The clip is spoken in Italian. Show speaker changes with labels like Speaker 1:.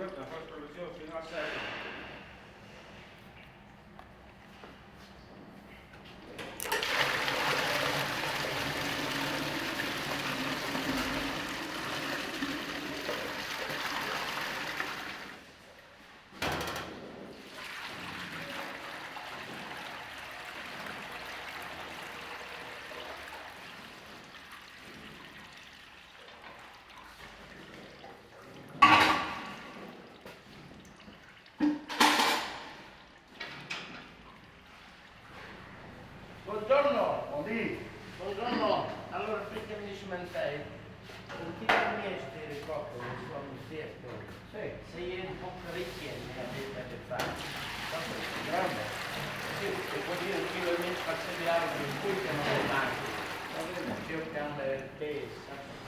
Speaker 1: io ti faccio lezione fino a 7.
Speaker 2: Buongiorno.
Speaker 1: Buondì.
Speaker 2: Buongiorno. Allora, perché mi smentai? Perché mi è ricordo del suo museo?
Speaker 1: Sì.
Speaker 2: Se ieri un po' ricchi mi avete da fare.
Speaker 1: Grande.
Speaker 2: Sì, e poi io un chilo e mezzo faccio di auto in cui che non è tanto. Io cambio il peso.